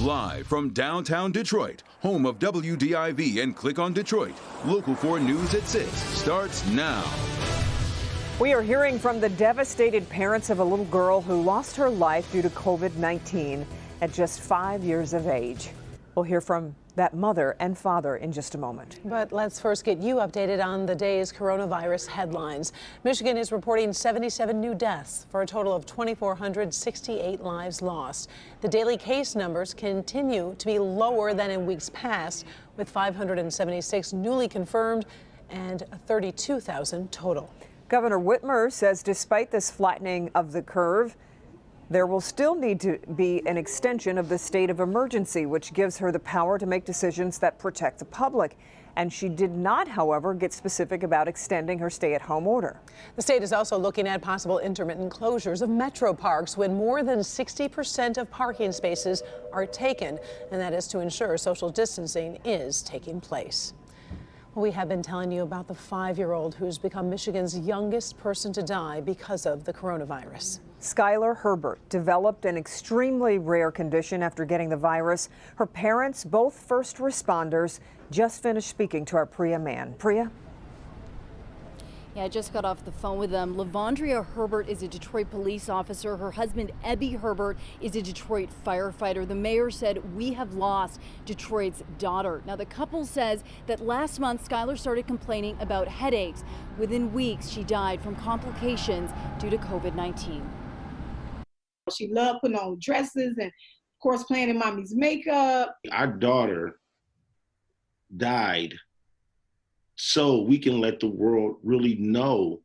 Live from downtown Detroit, home of WDIV and Click on Detroit, Local 4 News at 6 starts now. We are hearing from the devastated parents of a little girl who lost her life due to COVID-19 at just 5 years of age. We'll hear from that mother and father in just a moment. But let's first get you updated on the day's coronavirus headlines. Michigan is reporting 77 new deaths for a total of 2,468 lives lost. The daily case numbers continue to be lower than in weeks past, with 576 newly confirmed and 32,000 total. Governor Whitmer says despite this flattening of the curve, there will still need to be an extension of the state of emergency, which gives her the power to make decisions that protect the public. And she did not, however, get specific about extending her stay-at-home order. The state is also looking at possible intermittent closures of metro parks when more than 60% of parking spaces are taken, and that is to ensure social distancing is taking place. We have been telling you about the 5-year-old who's become Michigan's youngest person to die because of the coronavirus. Skylar Herbert developed an extremely rare condition after getting the virus. Her parents, both first responders, just finished speaking to our Priya Mann. Priya? Yeah, I just got off the phone with them. Lavondria Herbert is a Detroit police officer. Her husband, Ebby Herbert, is a Detroit firefighter. The mayor said, "We have lost Detroit's daughter." Now, the couple says that last month, Skylar started complaining about headaches. Within weeks, she died from complications due to COVID-19. She loved putting on dresses and, of course, playing in mommy's makeup. Our daughter died so we can let the world really know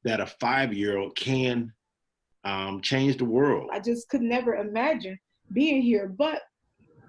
that a 5-year-old can change the world. I just could never imagine being here. But,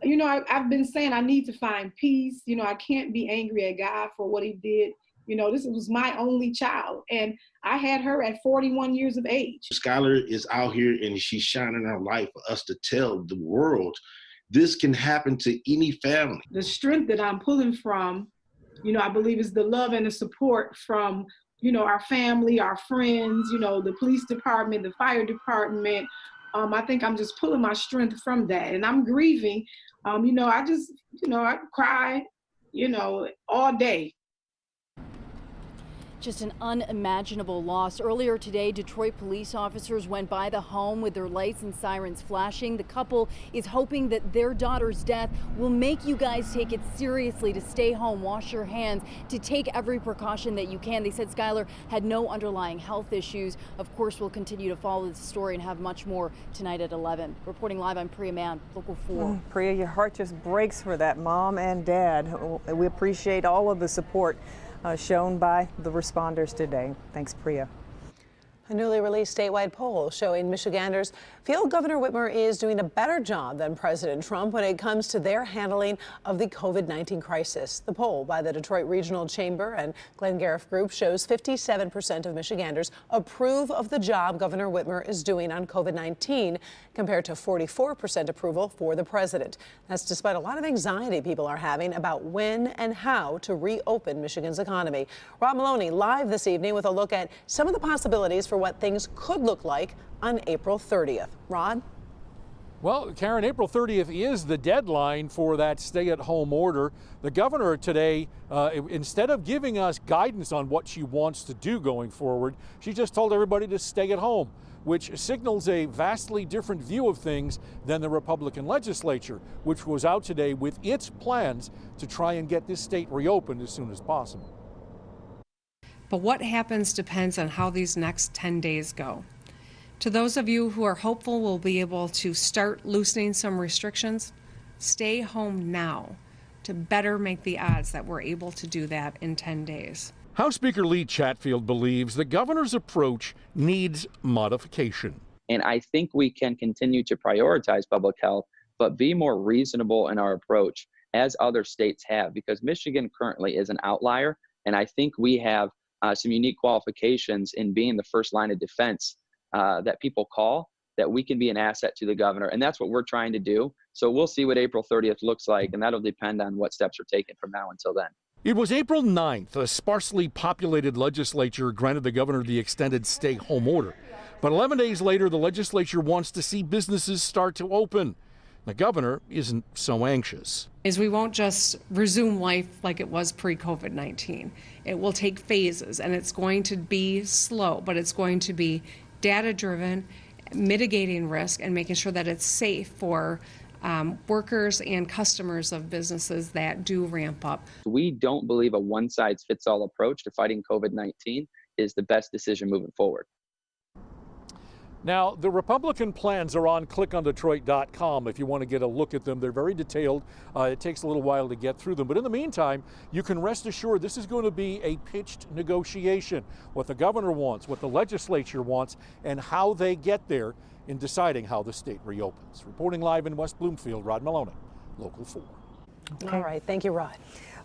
you know, I've been saying I need to find peace. You know, I can't be angry at God for what he did. You know, this was my only child, and I had her at 41 years of age. Skylar is out here and she's shining her light for us to tell the world this can happen to any family. The strength that I'm pulling from, you know, I believe is the love and the support from, you know, our family, our friends, you know, the police department, the fire department. I think I'm just pulling my strength from that, and I'm grieving. You know, I cried, you know, all day. Just an unimaginable loss. Earlier today, Detroit police officers went by the home with their lights and sirens flashing. The couple is hoping that their daughter's death will make you guys take it seriously, to stay home, wash your hands, to take every precaution that you can. They said Skylar had no underlying health issues. Of course, we'll continue to follow the story and have much more tonight at 11. Reporting live, I'm Priya Mann, Local 4. Priya, your heart just breaks for that mom and dad. We appreciate all of the support shown by the responders today. Thanks, Priya. A newly released statewide poll showing Michiganders feel Governor Whitmer is doing a better job than President Trump when it comes to their handling of the COVID-19 crisis. The poll by the Detroit Regional Chamber and Glengarriff Group shows 57% of Michiganders approve of the job Governor Whitmer is doing on COVID-19, compared to 44% approval for the president. That's despite a lot of anxiety people are having about when and how to reopen Michigan's economy. Rob Maloney live this evening with a look at some of the possibilities for what things could look like on April 30th. Rod? Well, Karen, April 30th is the deadline for that stay-at-home order. The governor today, instead of giving us guidance on what she wants to do going forward, she just told everybody to stay at home, which signals a vastly different view of things than the Republican legislature, which was out today with its plans to try and get this state reopened as soon as possible. But what happens depends on how these next 10 days go. To those of you who are hopeful we'll be able to start loosening some restrictions, stay home now to better make the odds that we're able to do that in 10 days. House Speaker Lee Chatfield believes the governor's approach needs modification. And I think we can continue to prioritize public health, but be more reasonable in our approach, as other states have, because Michigan currently is an outlier. And I think we have some unique qualifications in being the first line of defense that people call, that we can be an asset to the governor. And that's what we're trying to do. So we'll see what April 30th looks like, and that'll depend on what steps are taken from now until then. It was April 9th, a sparsely populated legislature granted the governor the extended stay-home order. But 11 days later, the legislature wants to see businesses start to open. The governor isn't so anxious. Is we won't just resume life like it was pre-COVID-19. It will take phases, and it's going to be slow, but it's going to be data-driven, mitigating risk, and making sure that it's safe for workers and customers of businesses that do ramp up. We don't believe a one-size-fits-all approach to fighting COVID-19 is the best decision moving forward. Now, the Republican plans are on clickondetroit.com if you want to get a look at them. They're very detailed. It takes a little while to get through them. But in the meantime, you can rest assured this is going to be a pitched negotiation. What the governor wants, what the legislature wants, and how they get there in deciding how the state reopens. Reporting live in West Bloomfield, Rod Maloney, Local 4. Okay. All right. Thank you, Rod.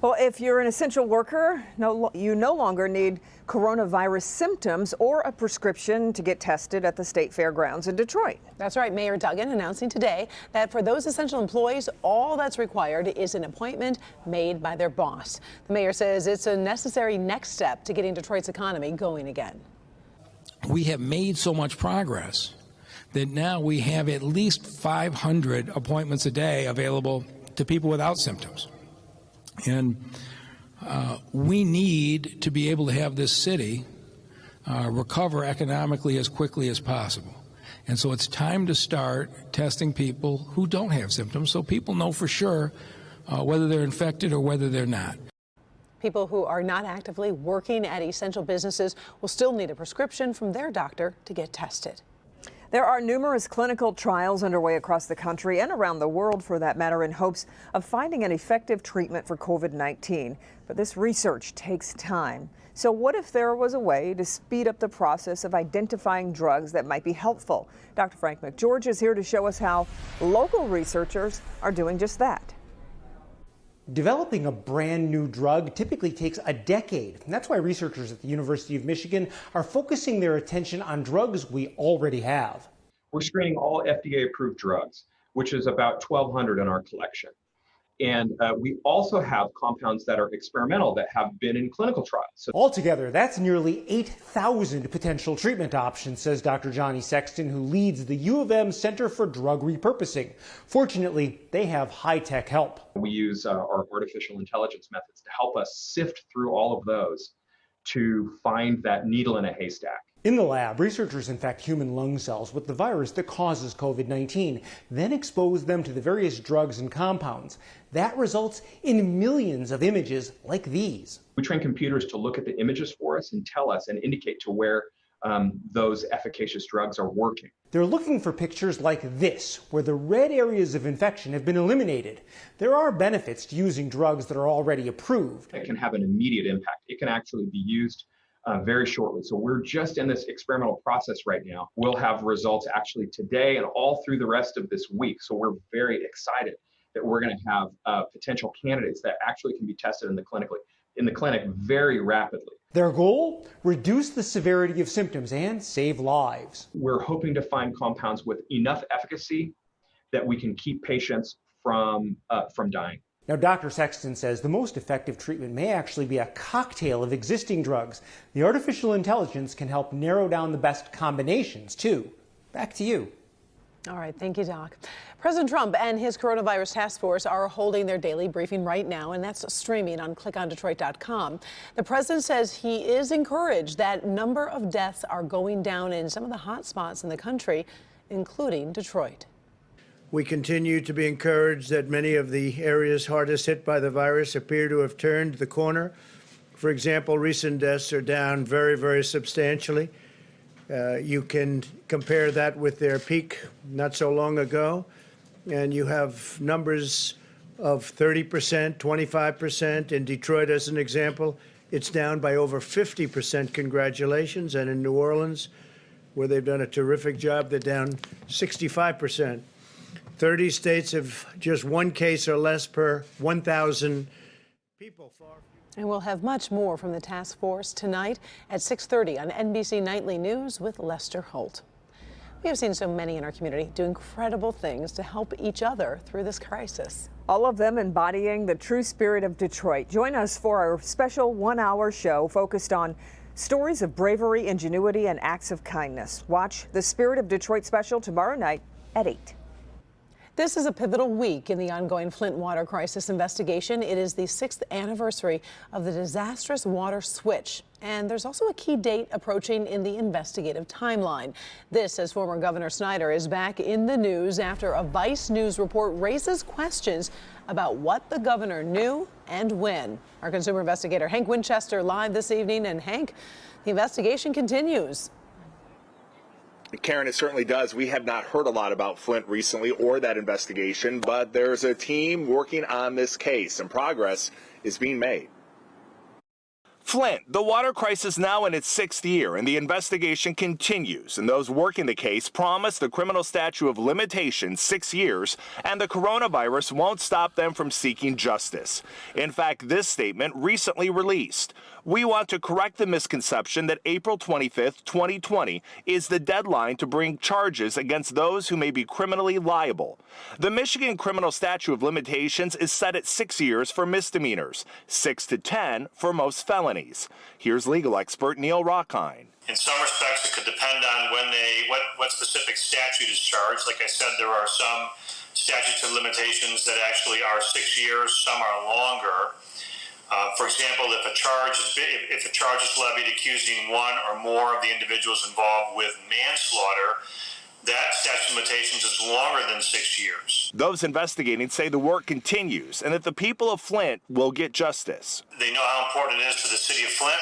Well, if you're an essential worker, you no longer need coronavirus symptoms or a prescription to get tested at the state fairgrounds in Detroit. That's right. Mayor Duggan announcing today that for those essential employees, all that's required is an appointment made by their boss. The mayor says it's a necessary next step to getting Detroit's economy going again. We have made so much progress that now we have at least 500 appointments a day available to people without symptoms. And we need to be able to have this city recover economically as quickly as possible. And so it's time to start testing people who don't have symptoms so people know for sure whether they're infected or whether they're not. People who are not actively working at essential businesses will still need a prescription from their doctor to get tested. There are numerous clinical trials underway across the country and around the world, for that matter, in hopes of finding an effective treatment for COVID-19. But this research takes time. So what if there was a way to speed up the process of identifying drugs that might be helpful? Dr. Frank McGeorge is here to show us how local researchers are doing just that. Developing a brand new drug typically takes a decade. And that's why researchers at the University of Michigan are focusing their attention on drugs we already have. We're screening all FDA-approved drugs, which is about 1,200 in our collection. And we also have compounds that are experimental that have been in clinical trials. So altogether, that's nearly 8,000 potential treatment options, says Dr. Johnny Sexton, who leads the U of M Center for Drug Repurposing. Fortunately, they have high-tech help. We use our artificial intelligence methods to help us sift through all of those to find that needle in a haystack. In the lab, researchers infect human lung cells with the virus that causes COVID-19, then expose them to the various drugs and compounds. That results in millions of images like these. We train computers to look at the images for us and tell us and indicate to where those efficacious drugs are working. They're looking for pictures like this, where the red areas of infection have been eliminated. There are benefits to using drugs that are already approved. It can have an immediate impact. It can actually be used very shortly. So we're just in this experimental process right now. We'll have results actually today and all through the rest of this week. So we're very excited that we're going to have potential candidates that actually can be tested in the clinic very rapidly. Their goal? Reduce the severity of symptoms and save lives. We're hoping to find compounds with enough efficacy that we can keep patients from dying. Now, Dr. Sexton says the most effective treatment may actually be a cocktail of existing drugs. The artificial intelligence can help narrow down the best combinations, too. Back to you. All right. Thank you, Doc. President Trump and his coronavirus task force are holding their daily briefing right now, and that's streaming on clickondetroit.com. The president says he is encouraged that number of deaths are going down in some of the hot spots in the country, including Detroit. We continue to be encouraged that many of the areas hardest hit by the virus appear to have turned the corner. For example, recent deaths are down very, very substantially. You can compare that with their peak not so long ago, and you have numbers of 30%, 25%. In Detroit, as an example, it's down by over 50%. Congratulations. And in New Orleans, where they've done a terrific job, they're down 65%. 30 states have just one case or less per 1,000 people. And we'll have much more from the task force tonight at 6:30 on NBC Nightly News with Lester Holt. We have seen so many in our community do incredible things to help each other through this crisis. All of them embodying the true spirit of Detroit. Join us for our special one-hour show focused on stories of bravery, ingenuity, and acts of kindness. Watch the Spirit of Detroit special tomorrow night at 8. This is a pivotal week in the ongoing Flint water crisis investigation. It is the 6th anniversary of the disastrous water switch. And there's also a key date approaching in the investigative timeline. This, as former Governor Snyder is back in the news after a Vice News report raises questions about what the governor knew and when. Our consumer investigator Hank Winchester live this evening. And Hank, the investigation continues. Karen, it certainly does. We have not heard a lot about Flint recently or that investigation, but there's a team working on this case and progress is being made. Flint, the water crisis now in its 6th year, and the investigation continues. And those working the case promise the criminal statute of limitations 6 years, and the coronavirus won't stop them from seeking justice. In fact, this statement recently released. We want to correct the misconception that April 25th, 2020 is the deadline to bring charges against those who may be criminally liable. The Michigan criminal statute of limitations is set at 6 years for misdemeanors, 6 to 10 for most felonies. Here's legal expert Neil Rockine. In some respects, it could depend on when what specific statute is charged. Like I said, there are some statutes of limitations that actually are 6 years, some are longer. For example, if a charge is levied accusing one or more of the individuals involved with manslaughter, that statute of limitations is longer than 6 years. Those investigating say the work continues and that the people of Flint will get justice. They know how important it is to the city of Flint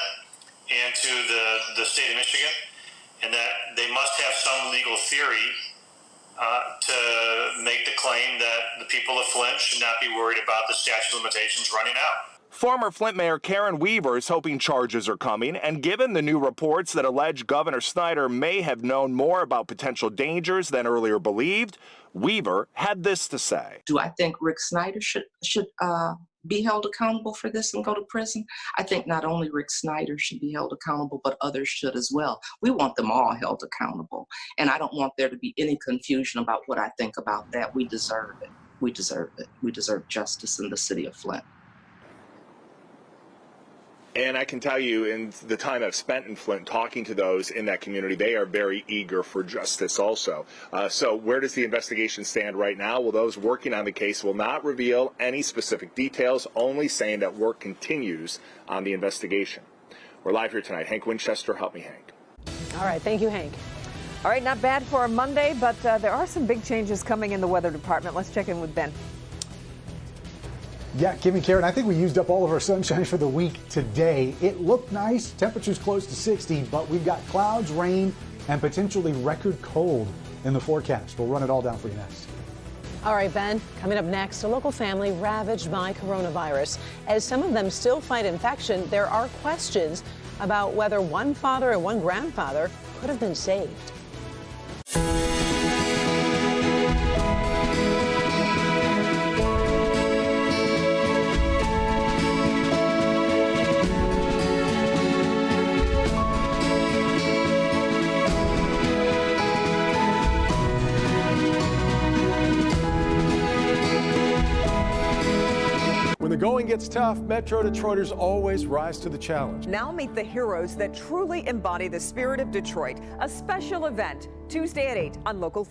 and to the state of Michigan, and that they must have some legal theory to make the claim that the people of Flint should not be worried about the statute of limitations running out. Former Flint Mayor Karen Weaver is hoping charges are coming, and given the new reports that allege Governor Snyder may have known more about potential dangers than earlier believed, Weaver had this to say. Do I think Rick Snyder should be held accountable for this and go to prison? I think not only Rick Snyder should be held accountable, but others should as well. We want them all held accountable, and I don't want there to be any confusion about what I think about that. We deserve it. We deserve it. We deserve justice in the city of Flint. And I can tell you, in the time I've spent in Flint talking to those in that community, they are very eager for justice also. So where does the investigation stand right now? Well, those working on the case will not reveal any specific details, only saying that work continues on the investigation. We're live here tonight. Hank Winchester, help me, Hank. All right, thank you, Hank. All right, not bad for a Monday, but there are some big changes coming in the weather department. Let's check in with Ben. Yeah, Kim and Karen, I think we used up all of our sunshine for the week today. It looked nice, temperatures close to 60, but we've got clouds, rain, and potentially record cold in the forecast. We'll run it all down for you next. All right, Ben, coming up next, a local family ravaged by coronavirus. As some of them still fight infection, there are questions about whether one father and one grandfather could have been saved. When the going gets tough, Metro Detroiters always rise to the challenge. Now meet the heroes that truly embody the spirit of Detroit. A special event Tuesday at 8 on Local 4.